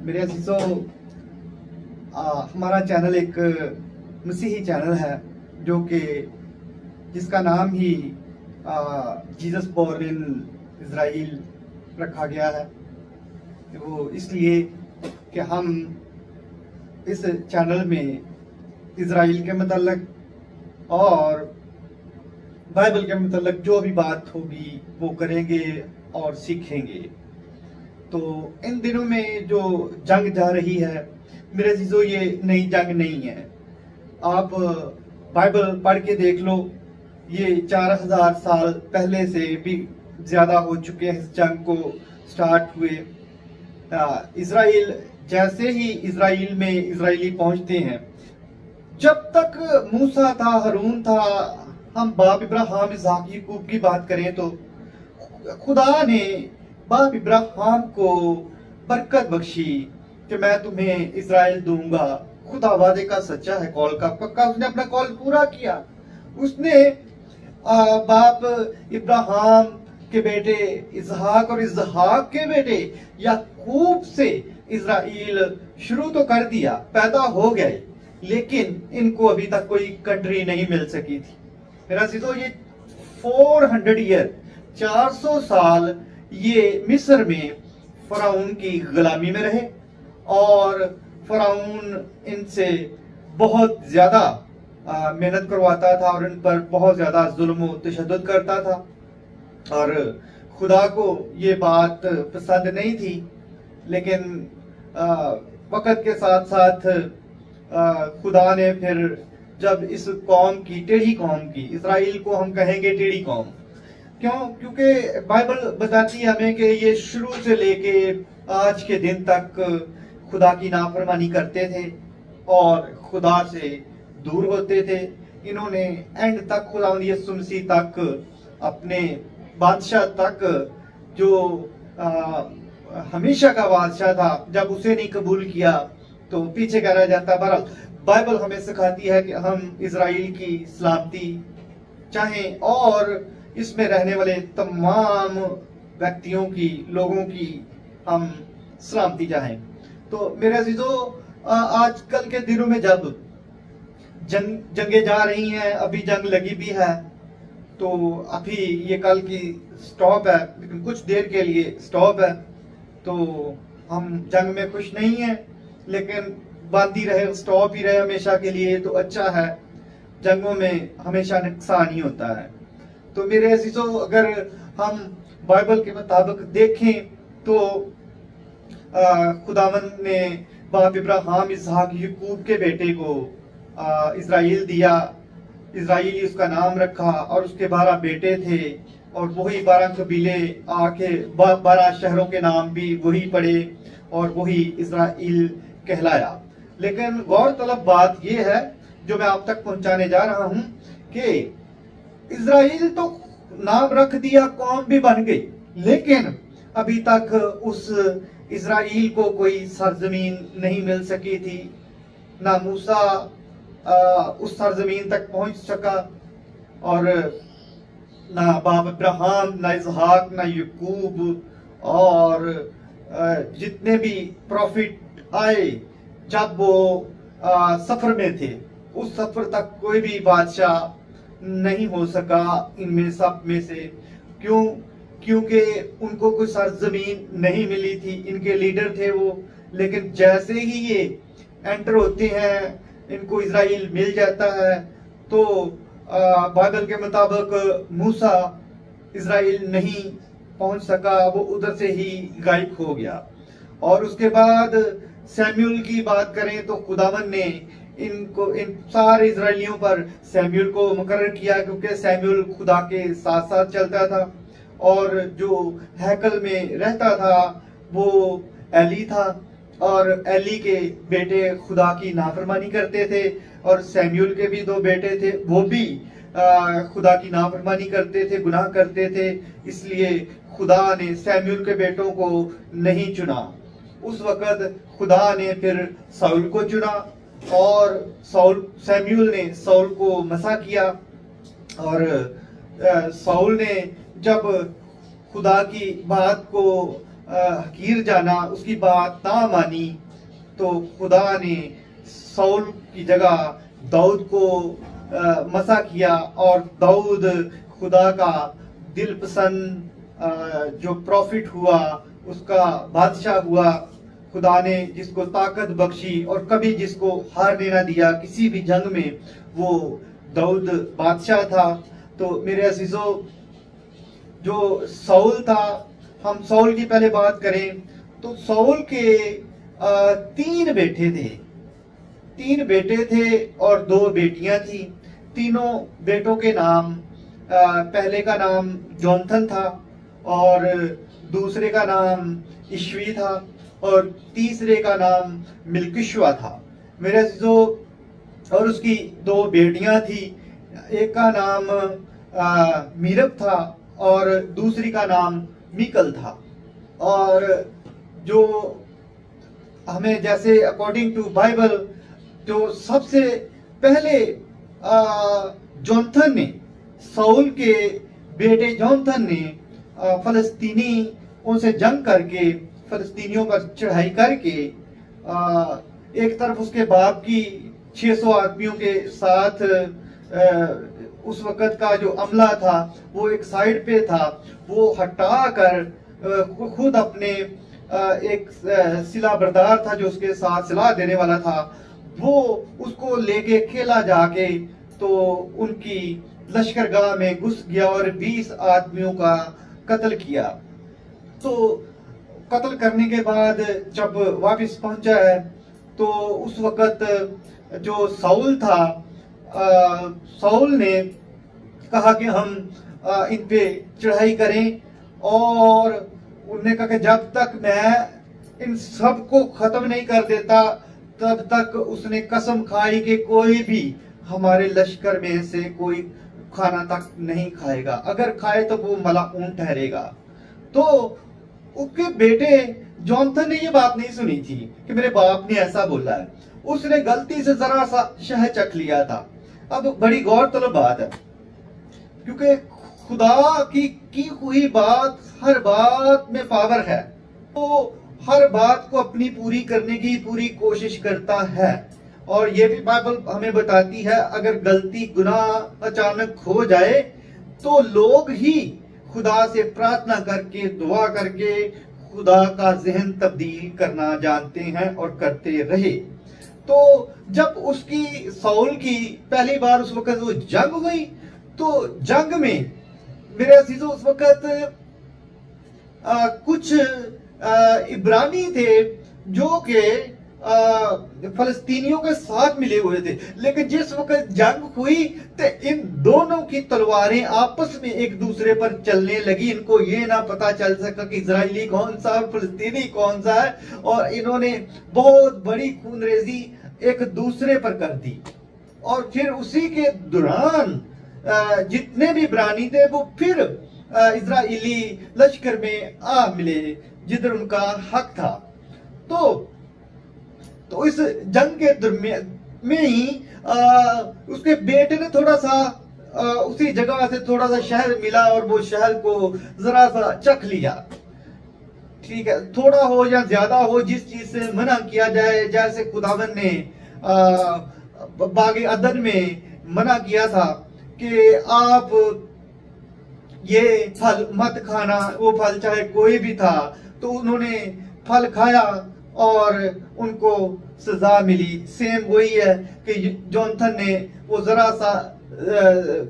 मेरे अजीजों, हमारा चैनल एक मसीही चैनल है जो कि जिसका नाम ही जीसस बोर्न इन इज़राइल रखा गया है। वो इसलिए कि हम इस चैनल में इज़राइल के मतलब और बाइबल के मतलब जो भी बात होगी वो करेंगे और सीखेंगे। तो इन दिनों में जो जंग जा रही है मेरे अजीजों, ये नई जंग नहीं है। आप बाइबल पढ़ के देख लो, ये 4000 साल पहले से भी ज्यादा हो चुके हैं इस जंग को स्टार्ट हुए। इज़राइल जैसे ही इज़राइल में इज़राइली पहुंचते हैं, जब तक मूसा था, हारून था, हम बाप इब्राहिम इसहाक याकूब की बात करें तो खुदा ने बाप इब्राहिम को बरकत बख्शी कि मैं तुम्हें इज़राइल दूंगा। खुदा वादे का सच्चा है, कॉल का पक्का, उसने अपना कॉल पूरा किया। उसने बाप इब्राहिम के बेटे इसहाक और इसहाक के बेटे याकूब से इज़राइल शुरू तो कर दिया, पैदा हो गए, लेकिन इनको अभी तक कोई कंट्री नहीं मिल सकी थी। मेरा सीधो ये 400 ईयर 400 साल ये मिस्र में फराउन की गुलामी में रहे और फराउन इनसे बहुत ज्यादा मेहनत करवाता था और इन पर बहुत ज्यादा जुल्म और तशद्दुद करता था। और खुदा को ये बात पसंद नहीं थी, लेकिन वक्त के साथ साथ खुदा ने फिर जब इस कौम की, टेढ़ी कौम की, इज़राइल को हम कहेंगे टेढ़ी कौम, क्यों? क्योंकि बाइबल बताती है हमें कि ये शुरू से लेके आज के दिन तक खुदा की नाफरमानी करते थे और खुदा से दूर होते थे। इन्होंने एंड तक खुदा यीशु मसीह तक, अपने बादशाह तक, जो हमेशा का बादशाह था, जब उसे नहीं कबूल किया तो पीछे कह रह जाता। बहरहाल बाइबल हमें सिखाती है कि हम इज़राइल की सलामती चाहें और इसमें रहने वाले तमाम व्यक्तियों की, लोगों की हम सलामती चाहें। तो मेरे अजीजों, आजकल के दिनों में जब जंगें जा रही हैं, अभी जंग लगी भी है, तो अभी ये कल की स्टॉप है, लेकिन कुछ देर के लिए स्टॉप है, तो हम जंग में खुश नहीं हैं, लेकिन बांधी रहे, स्टॉप ही रहे हमेशा के लिए तो अच्छा है। जंगों में हमेशा नुकसान ही होता है। तो मेरे अजीजों, अगर हम बाइबल के मुताबिक देखें तो खुदावंद ने बाप इब्राहिम इसहाक याकूब के बेटे को इज़राइल दिया। इज़राइल उसका नाम रखा और उसके 12 बेटे थे और वही 12 कबीले आके 12 शहरों के नाम भी वही पड़े और वही इज़राइल कहलाया। लेकिन गौरतलब बात यह है जो मैं आप तक पहुंचाने जा रहा हूं कि इज़राइल तो नाम रख दिया, कौम भी बन गई, लेकिन अभी तक उस इज़राइल को कोई सरजमीन नहीं मिल सकी थी। ना मूसा उस सरजमीन तक पहुंच सका और ना बाप इब्राहिम, ना इसहाक, ना याकूब और जितने भी प्रॉफिट आए जब वो सफर में थे, उस सफर तक कोई भी बादशाह नहीं हो सका इनमें सब में से। क्यों? क्योंकि उनको कोई सरजमीन नहीं मिली थी। इनके लीडर थे वो, लेकिन जैसे ही ये एंटर होते हैं, इनको इज़राइल मिल जाता है, तो बाइबल के मुताबिक मूसा इज़राइल नहीं पहुंच सका, वो उधर से ही गायब हो गया। और उसके बाद सैमुअल की बात करें तो खुदावन ने इन सारे इज़राइलियों पर सैमुअल को मुकर्रर किया, क्योंकि सैमुअल खुदा के साथ साथ चलता था और जो हैकल में रहता था वो एली था और एली के बेटे खुदा की नाफरमानी करते थे और सैमुअल के भी 2 बेटे थे, वो भी खुदा की नाफरमानी करते थे, गुनाह करते थे। इसलिए खुदा ने सैमुअल के बेटों को नहीं चुना। उस वक्त खुदा ने फिर साउल को चुना और सैमुअल ने साउल को मसा किया और साउल ने जब खुदा की बात को हकीर जाना, उसकी बात ना मानी, तो खुदा ने साउल की जगह दाऊद को मसा किया और दाऊद खुदा का दिल पसंद जो प्रॉफिट हुआ, उसका बादशाह हुआ। खुदा ने जिसको ताकत बख्शी और कभी जिसको हारने ना दिया किसी भी जंग में, वो दाऊद बादशाह था। तो मेरे अजीजों, जो साउल था, हम साउल की पहले बात करें तो साउल के 3 बेटे थे। 3 बेटे थे और 2 बेटियां थी। तीनों बेटों के नाम, पहले का नाम जोनाथन था और दूसरे का नाम इश्वी था और तीसरे का नाम मिल्किशवा था। मेरे अजीजों, और उसकी 2 बेटियां थी। एक का नाम मीरब था और दूसरी का नाम मिकल था। और जो हमें जैसे अकॉर्डिंग टू बाइबल, जो सबसे पहले जोनाथन ने, साउल के बेटे जोनाथन ने फलस्तीनी उनसे जंग करके, फलस्तीनियों पर चढ़ाई करके, एक तरफ उसके बाप की 600 आदमियों के साथ उस वक़्त का जो अमला था वो एक साइड पे था, वो हटा कर खुद अपने एक सिला बरदार था जो उसके साथ सिला देने वाला था, वो उसको लेके खेला जाके तो उनकी लश्करगाह में घुस गया और 20 आदमियों का कत्ल किया। तो कत्ल करने के बाद जब वापस पहुंचा है तो उस वक़्त जो साउल था, साउल ने कहा कि हम इन पे चढ़ाई करें, और उन्होंने कहा कि जब तक मैं इन सब को खत्म नहीं कर देता तब तक उसने कसम खाई कि कोई भी हमारे लश्कर में से कोई खाना तक नहीं खाएगा, अगर खाए तो वो मलाऊन ठहरेगा। तो उसके बेटे जोनाथन ने ये बात नहीं सुनी थी कि मेरे बाप ने ऐसा बोला है, उसने गलती से जरा सा शहद चख लिया था। अब बड़ी गौरतलब बात है, क्योंकि खुदा की हुई बात, हर बात में पावर है, तो हर बात को अपनी पूरी करने की पूरी कोशिश करता है। और ये भी बाइबल हमें बताती है, अगर गलती गुनाह अचानक हो जाए तो लोग ही खुदा से प्रार्थना करके, दुआ करके खुदा का जहन तब्दील करना जानते हैं और करते रहे। तो जब उसकी साउल की पहली बार उस वक्त वो जंग हुई, तो जंग में मेरे अजीजों उस वक्त कुछ इब्रानी थे जो के फलस्तीनियों के साथ मिले हुए थे। लेकिन जिस वक्त जंग हुई तो इन दोनों की तलवारें आपस में एक दूसरे पर चलने लगी। इनको ये ना पता चल सका कि इजरायली कौन सा और फलस्तीनी कौन सा है, और इन्होंने बहुत बड़ी खूनरेजी एक दूसरे पर कर दी। और फिर उसी के दौरान जितने भी इब्रानी थे वो फिर इजरायली लश्कर में आ मिले जिधर उनका हक था। तो इस जंग के दरमियान में ही उसके बेटे ने थोड़ा सा उसी जगह से थोड़ा सा शहद मिला और वो शहद को जरा सा चख लिया। ठीक है, थोड़ा हो या ज्यादा हो, जिस चीज से मना किया जाए, जैसे खुदावन ने बागे अदन में मना किया था कि आप ये फल मत खाना, वो फल चाहे कोई भी था, तो उन्होंने फल खाया और उनको सजा मिली। सेम वही है कि जोनाथन ने वो जरा सा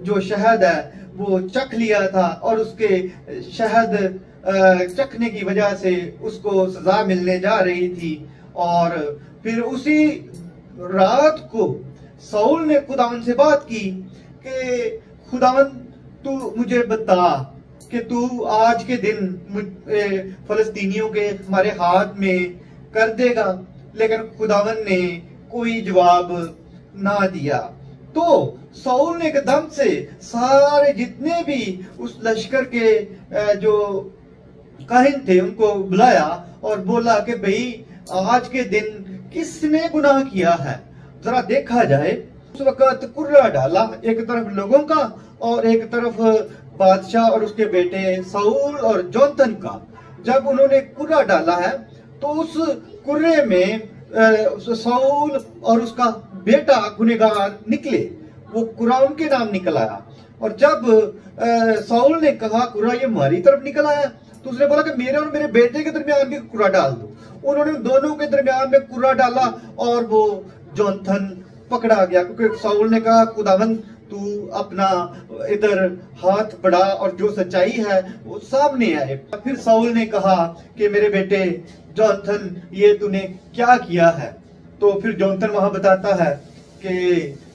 जो शहद है वो चख लिया था और उसके शहद चखने की वजह से उसको सजा मिलने जा रही थी। और फिर उसी रात को साउल ने खुदावन से बात की कि खुदावन तू मुझे बता कि तू आज के दिन फलस्तीनियों के हमारे हाथ में कर देगा। लेकिन खुदावन ने कोई जवाब ना दिया। तो साउल ने एकदम से सारे जितने भी उस लश्कर के जो काहिन थे उनको बुलाया और बोला कि भाई आज के दिन किसने गुनाह किया है, जरा देखा जाए। उस वक्त कुर्रा डाला, एक तरफ लोगों का और एक तरफ बादशाह और उसके बेटे साउल और जोनाथन का जब उन्होंने कुर्रा डाला है, तो उस कुर्रे में साउल और उसका बेटा गुनहगार निकले, वो कुर्रा उनके नाम निकल आया। और जब साउल ने कहा कुर्रा ये हमारी तरफ निकल आया, तो उसने बोला कि मेरे और मेरे बेटे के दरमियान भी कुर्रा डाल दो। उन्होंने दोनों के दरमियान में कुर्रा डाला और वो जोनाथन पकड़ा गया, क्योंकि साउल ने कहा खुदावंद तू अपना इधर हाथ बढ़ा और जो सच्चाई है वो सामने आए। फिर साउल ने कहा कि मेरे बेटे जोनाथन ये तूने क्या किया है? तो फिर जोनाथन वहां बताता है कि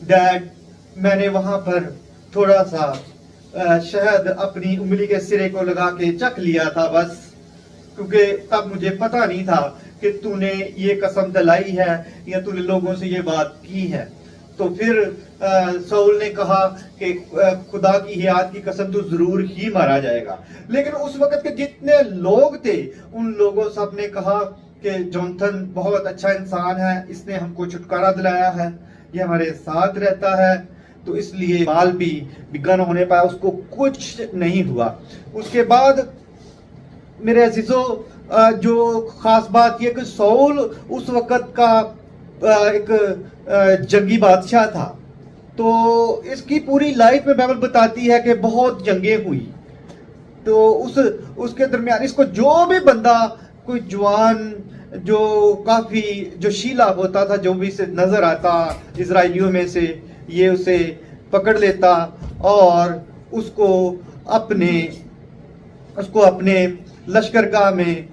डैड मैंने वहां पर थोड़ा सा शहद अपनी उंगली के सिरे को लगा के चख लिया था बस, क्योंकि तब मुझे पता नहीं था कि तूने ये कसम दिलाई है या तूने लोगों से ये बात की है। तो फिर साउल ने कहा कि खुदा की हियात की कसम तो जरूर ही मारा जाएगा। लेकिन उस वक्त के जितने लोग थे उन लोगों सब ने कहा कि जोनाथन बहुत अच्छा इंसान है, इसने हमको छुटकारा दिलाया है, ये हमारे साथ रहता है, तो इसलिए बाल भी बिगन होने पाया, उसको कुछ नहीं हुआ। उसके बाद मेरे अजीजों जो खास बात यह कि साउल उस वक्त का एक जंगी बादशाह था, तो इसकी पूरी लाइफ में बाइबल बताती है कि बहुत जंगें हुई। तो उसके दरमियान इसको जो भी बंदा कोई जवान जो काफी जो शीला होता था, जो भी से नजर आता इजराइलियों में से, ये उसे पकड़ लेता और उसको अपने लश्करगाह में